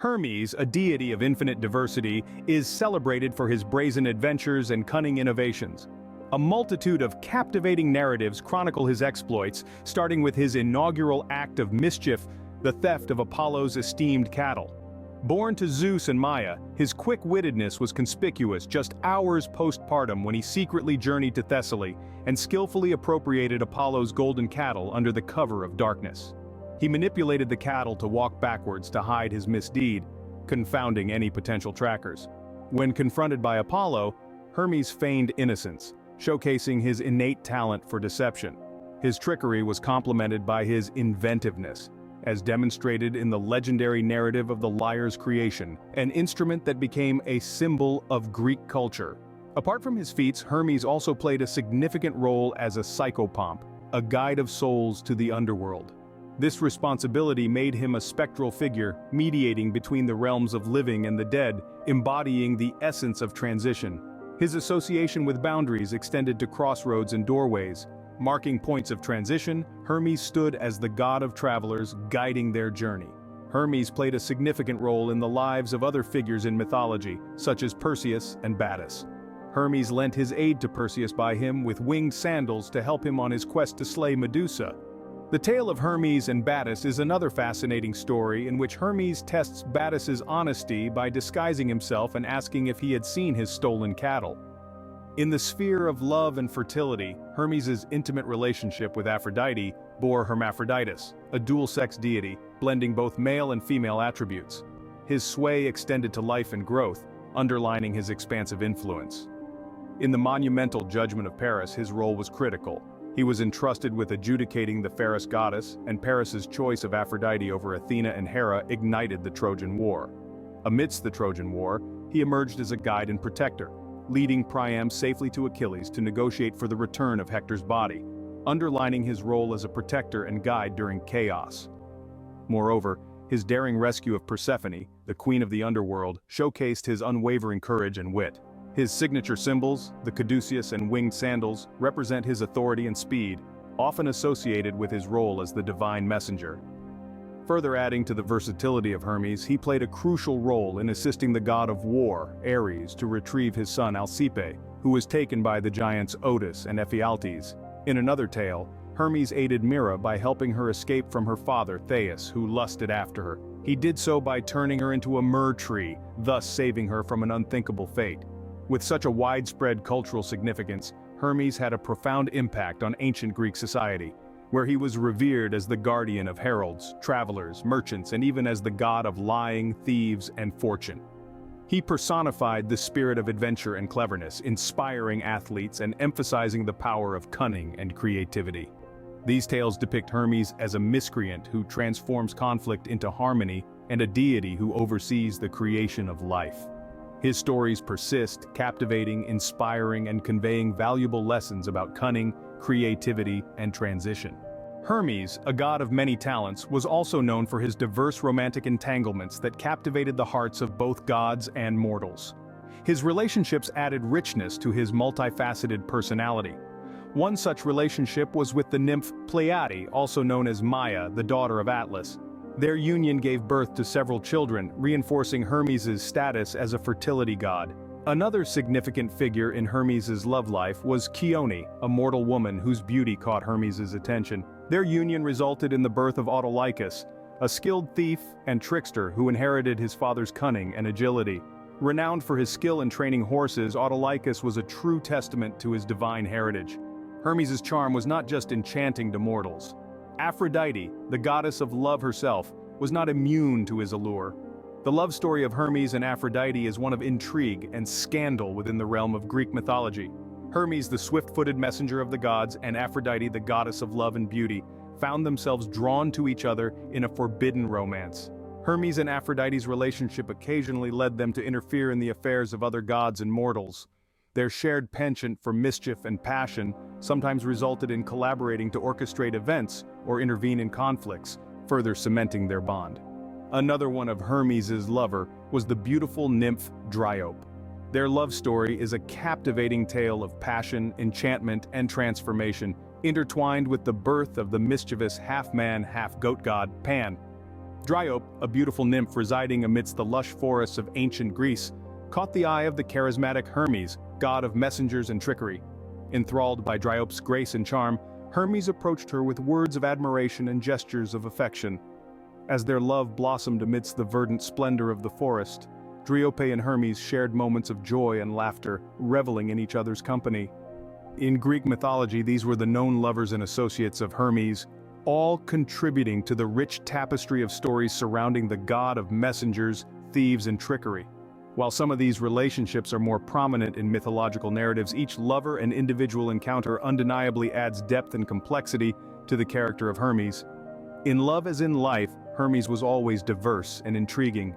Hermes, a deity of infinite diversity, is celebrated for his brazen adventures and cunning innovations. A multitude of captivating narratives chronicle his exploits, starting with his inaugural act of mischief, the theft of Apollo's esteemed cattle. Born to Zeus and Maia, his quick-wittedness was conspicuous just hours postpartum when he secretly journeyed to Thessaly and skillfully appropriated Apollo's golden cattle under the cover of darkness. He manipulated the cattle to walk backwards to hide his misdeed, confounding any potential trackers. When confronted by Apollo, Hermes feigned innocence, showcasing his innate talent for deception. His trickery was complemented by his inventiveness, as demonstrated in the legendary narrative of the lyre's creation, an instrument that became a symbol of Greek culture. Apart from his feats, Hermes also played a significant role as a psychopomp, a guide of souls to the underworld. This responsibility made him a spectral figure, mediating between the realms of living and the dead, embodying the essence of transition. His association with boundaries extended to crossroads and doorways. Marking points of transition, Hermes stood as the god of travelers guiding their journey. Hermes played a significant role in the lives of other figures in mythology, such as Perseus and Battus. Hermes lent his aid to Perseus by him with winged sandals to help him on his quest to slay Medusa. The tale of Hermes and Battus is another fascinating story in which Hermes tests Battus's honesty by disguising himself and asking if he had seen his stolen cattle. In the sphere of love and fertility, Hermes' intimate relationship with Aphrodite bore Hermaphroditus, a dual-sex deity, blending both male and female attributes. His sway extended to life and growth, underlining his expansive influence. In the monumental judgment of Paris, his role was critical. He was entrusted with adjudicating the fairest goddess, and Paris's choice of Aphrodite over Athena and Hera ignited the Trojan War. Amidst the Trojan War, he emerged as a guide and protector, leading Priam safely to Achilles to negotiate for the return of Hector's body, underlining his role as a protector and guide during chaos. Moreover, his daring rescue of Persephone, the queen of the underworld, showcased his unwavering courage and wit. His signature symbols, the Caduceus and winged sandals, represent his authority and speed, often associated with his role as the divine messenger. Further adding to the versatility of Hermes, he played a crucial role in assisting the god of war, Ares, to retrieve his son Alcippe, who was taken by the giants Otis and Ephialtes. In another tale, Hermes aided Myrrha by helping her escape from her father Thais, who lusted after her. He did so by turning her into a myrrh tree, thus saving her from an unthinkable fate. With such a widespread cultural significance, Hermes had a profound impact on ancient Greek society, where he was revered as the guardian of heralds, travelers, merchants, and even as the god of lying, thieves, and fortune. He personified the spirit of adventure and cleverness, inspiring athletes and emphasizing the power of cunning and creativity. These tales depict Hermes as a miscreant who transforms conflict into harmony and a deity who oversees the creation of life. His stories persist, captivating, inspiring, and conveying valuable lessons about cunning, creativity, and transition. Hermes, a god of many talents, was also known for his diverse romantic entanglements that captivated the hearts of both gods and mortals. His relationships added richness to his multifaceted personality. One such relationship was with the nymph Pleiade, also known as Maia, the daughter of Atlas. Their union gave birth to several children, reinforcing Hermes' status as a fertility god. Another significant figure in Hermes' love life was Chione, a mortal woman whose beauty caught Hermes' attention. Their union resulted in the birth of Autolycus, a skilled thief and trickster who inherited his father's cunning and agility. Renowned for his skill in training horses, Autolycus was a true testament to his divine heritage. Hermes' charm was not just enchanting to mortals. Aphrodite, the goddess of love herself, was not immune to his allure. The love story of Hermes and Aphrodite is one of intrigue and scandal within the realm of Greek mythology. Hermes, the swift-footed messenger of the gods, and Aphrodite, the goddess of love and beauty, found themselves drawn to each other in a forbidden romance. Hermes and Aphrodite's relationship occasionally led them to interfere in the affairs of other gods and mortals. Their shared penchant for mischief and passion sometimes resulted in collaborating to orchestrate events or intervene in conflicts, further cementing their bond. Another one of Hermes' lover was the beautiful nymph Dryope. Their love story is a captivating tale of passion, enchantment, and transformation, intertwined with the birth of the mischievous half-man, half-goat god, Pan. Dryope, a beautiful nymph residing amidst the lush forests of ancient Greece, caught the eye of the charismatic Hermes, god of messengers and trickery. Enthralled by Dryope's grace and charm, Hermes approached her with words of admiration and gestures of affection. As their love blossomed amidst the verdant splendor of the forest, Dryope and Hermes shared moments of joy and laughter, reveling in each other's company. In Greek mythology, these were the known lovers and associates of Hermes, all contributing to the rich tapestry of stories surrounding the god of messengers, thieves, and trickery. While some of these relationships are more prominent in mythological narratives, each lover and individual encounter undeniably adds depth and complexity to the character of Hermes. In love as in life, Hermes was always diverse and intriguing.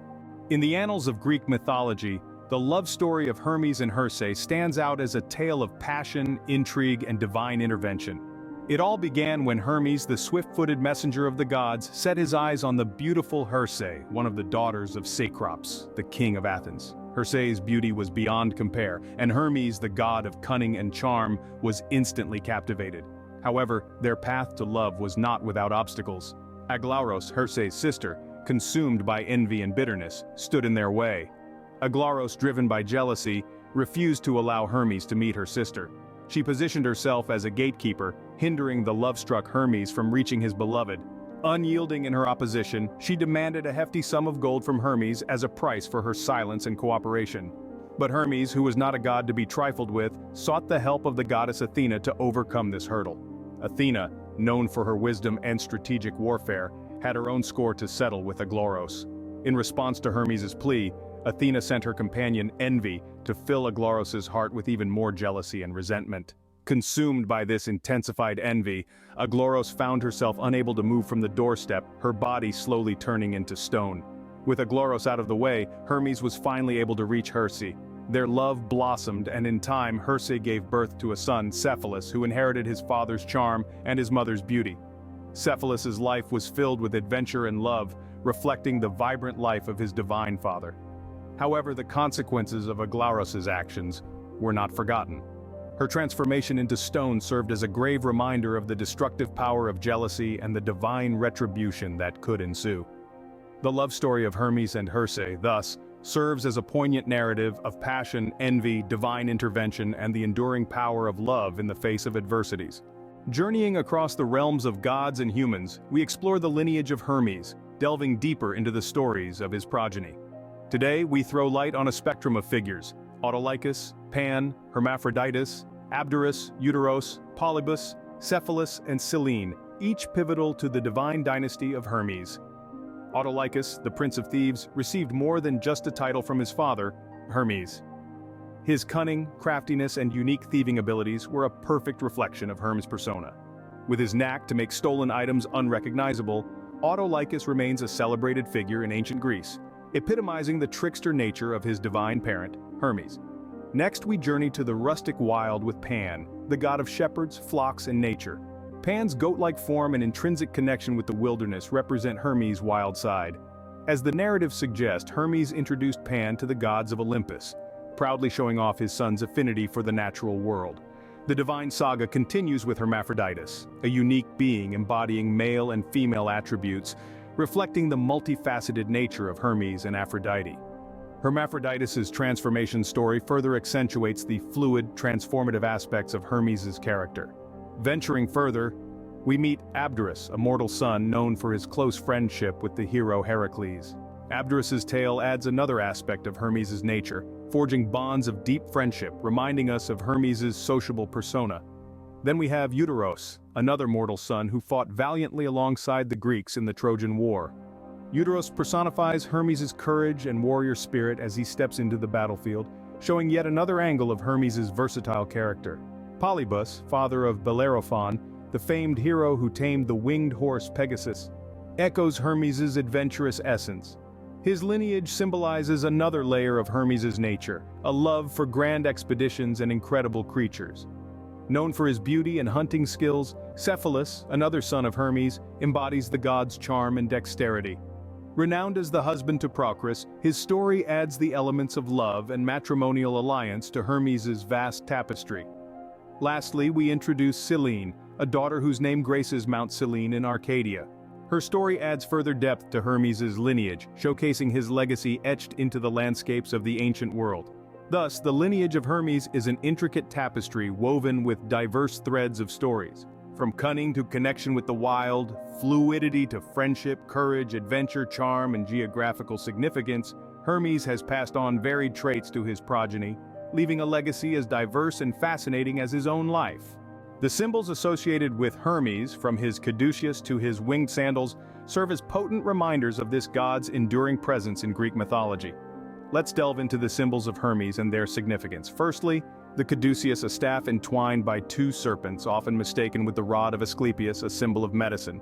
In the annals of Greek mythology, the love story of Hermes and Herse stands out as a tale of passion, intrigue, and divine intervention. It all began when Hermes, the swift-footed messenger of the gods, set his eyes on the beautiful Herse, one of the daughters of Cecrops, the king of Athens. Herse's beauty was beyond compare, and Hermes, the god of cunning and charm, was instantly captivated. However, their path to love was not without obstacles. Aglauros, Herse's sister, consumed by envy and bitterness, stood in their way. Aglauros, driven by jealousy, refused to allow Hermes to meet her sister. She positioned herself as a gatekeeper, hindering the love-struck Hermes from reaching his beloved. Unyielding in her opposition, she demanded a hefty sum of gold from Hermes as a price for her silence and cooperation. But Hermes, who was not a god to be trifled with, sought the help of the goddess Athena to overcome this hurdle. Athena, known for her wisdom and strategic warfare, had her own score to settle with Aglauros. In response to Hermes' plea, Athena sent her companion Envy to fill Aglauros' heart with even more jealousy and resentment. Consumed by this intensified envy, Aglauros found herself unable to move from the doorstep, her body slowly turning into stone. With Aglauros out of the way, Hermes was finally able to reach Herse. Their love blossomed, and in time Herse gave birth to a son, Cephalus, who inherited his father's charm and his mother's beauty. Cephalus' life was filled with adventure and love, reflecting the vibrant life of his divine father. However, the consequences of Aglauros' actions were not forgotten. Her transformation into stone served as a grave reminder of the destructive power of jealousy and the divine retribution that could ensue. The love story of Hermes and Herse, thus, serves as a poignant narrative of passion, envy, divine intervention, and the enduring power of love in the face of adversities. Journeying across the realms of gods and humans, we explore the lineage of Hermes, delving deeper into the stories of his progeny. Today, we throw light on a spectrum of figures: Autolycus, Pan, Hermaphroditus, Abderus, Euteros, Polybus, Cephalus, and Selene, each pivotal to the divine dynasty of Hermes. Autolycus, the prince of Thieves, received more than just a title from his father, Hermes. His cunning, craftiness, and unique thieving abilities were a perfect reflection of Hermes' persona. With his knack to make stolen items unrecognizable, Autolycus remains a celebrated figure in ancient Greece, epitomizing the trickster nature of his divine parent, Hermes. Next, we journey to the rustic wild with Pan, the god of shepherds, flocks, and nature. Pan's goat-like form and intrinsic connection with the wilderness represent Hermes' wild side. As the narrative suggests, Hermes introduced Pan to the gods of Olympus, proudly showing off his son's affinity for the natural world. The divine saga continues with Hermaphroditus, a unique being embodying male and female attributes, reflecting the multifaceted nature of Hermes and Aphrodite. Hermaphroditus' transformation story further accentuates the fluid, transformative aspects of Hermes' character. Venturing further, we meet Abderus, a mortal son known for his close friendship with the hero Heracles. Abderus' tale adds another aspect of Hermes' nature, forging bonds of deep friendship, reminding us of Hermes' sociable persona. Then we have Euteros, another mortal son who fought valiantly alongside the Greeks in the Trojan War. Euteros personifies Hermes' courage and warrior spirit as he steps into the battlefield, showing yet another angle of Hermes' versatile character. Polybus, father of Bellerophon, the famed hero who tamed the winged horse Pegasus, echoes Hermes' adventurous essence. His lineage symbolizes another layer of Hermes' nature, a love for grand expeditions and incredible creatures. Known for his beauty and hunting skills, Cephalus, another son of Hermes, embodies the god's charm and dexterity. Renowned as the husband to Procris, his story adds the elements of love and matrimonial alliance to Hermes' vast tapestry. Lastly, we introduce Selene, a daughter whose name graces Mount Selene in Arcadia. Her story adds further depth to Hermes' lineage, showcasing his legacy etched into the landscapes of the ancient world. Thus, the lineage of Hermes is an intricate tapestry woven with diverse threads of stories. From cunning to connection with the wild, fluidity to friendship, courage, adventure, charm, and geographical significance, Hermes has passed on varied traits to his progeny, leaving a legacy as diverse and fascinating as his own life. The symbols associated with Hermes, from his Caduceus to his winged sandals, serve as potent reminders of this god's enduring presence in Greek mythology. Let's delve into the symbols of Hermes and their significance. Firstly, the Caduceus, a staff entwined by two serpents, often mistaken with the rod of Asclepius, a symbol of medicine.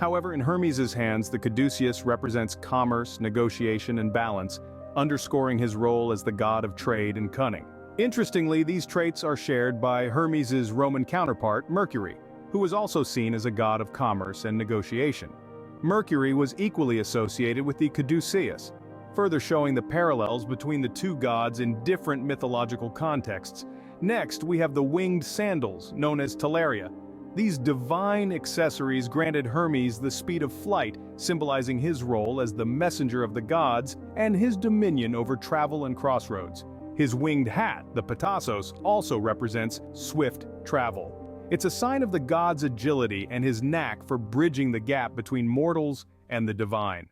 However, in Hermes' hands, the Caduceus represents commerce, negotiation, and balance, underscoring his role as the god of trade and cunning. Interestingly, these traits are shared by Hermes' Roman counterpart, Mercury, who was also seen as a god of commerce and negotiation. Mercury was equally associated with the Caduceus, further showing the parallels between the two gods in different mythological contexts. Next, we have the winged sandals, known as talaria. These divine accessories granted Hermes the speed of flight, symbolizing his role as the messenger of the gods and his dominion over travel and crossroads. His winged hat, the Petassos, also represents swift travel. It's a sign of the god's agility and his knack for bridging the gap between mortals and the divine.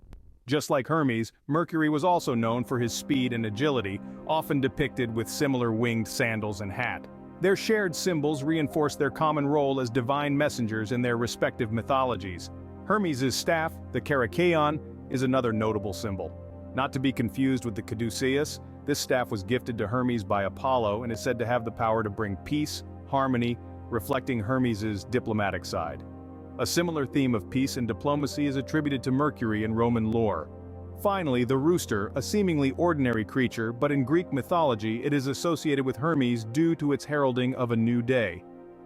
Just like Hermes, Mercury was also known for his speed and agility, often depicted with similar winged sandals and hat. Their shared symbols reinforce their common role as divine messengers in their respective mythologies. Hermes' staff, the Kerykeion, is another notable symbol. Not to be confused with the Caduceus, this staff was gifted to Hermes by Apollo and is said to have the power to bring peace, harmony, reflecting Hermes' diplomatic side. A similar theme of peace and diplomacy is attributed to Mercury in Roman lore. Finally, the rooster, a seemingly ordinary creature, but in Greek mythology it is associated with Hermes due to its heralding of a new day.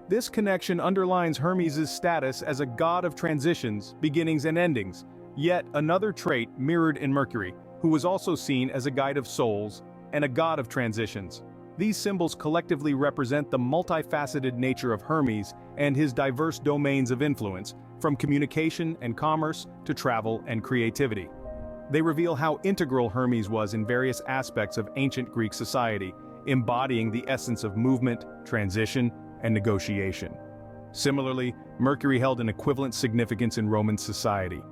This connection underlines Hermes' status as a god of transitions, beginnings and endings, yet another trait mirrored in Mercury, who was also seen as a guide of souls and a god of transitions. These symbols collectively represent the multifaceted nature of Hermes and his diverse domains of influence, from communication and commerce to travel and creativity. They reveal how integral Hermes was in various aspects of ancient Greek society, embodying the essence of movement, transition, and negotiation. Similarly, Mercury held an equivalent significance in Roman society.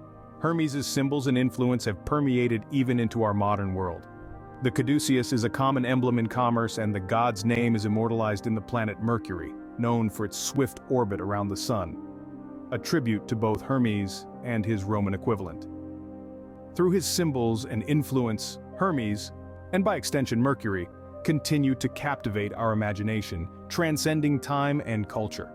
Hermes' symbols and influence have permeated even into our modern world. The Caduceus is a common emblem in commerce, and the god's name is immortalized in the planet Mercury, known for its swift orbit around the sun, a tribute to both Hermes and his Roman equivalent. Through his symbols and influence, Hermes, and by extension Mercury, continue to captivate our imagination, transcending time and culture.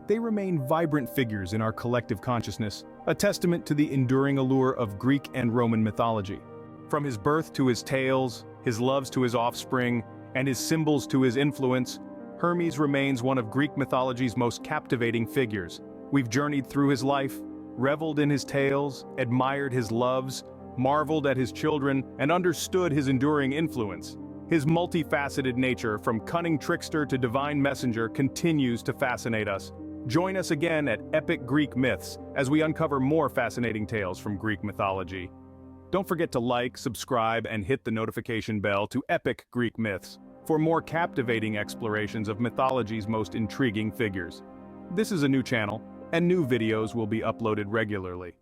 They remain vibrant figures in our collective consciousness, a testament to the enduring allure of Greek and Roman mythology. From his birth to his tales, his loves to his offspring, and his symbols to his influence, Hermes remains one of Greek mythology's most captivating figures. We've journeyed through his life, reveled in his tales, admired his loves, marveled at his children, and understood his enduring influence. His multifaceted nature, from cunning trickster to divine messenger, continues to fascinate us. Join us again at Epic Greek Myths as we uncover more fascinating tales from Greek mythology. Don't forget to like, subscribe, and hit the notification bell to Epic Greek Myths for more captivating explorations of mythology's most intriguing figures. This is a new channel, and new videos will be uploaded regularly.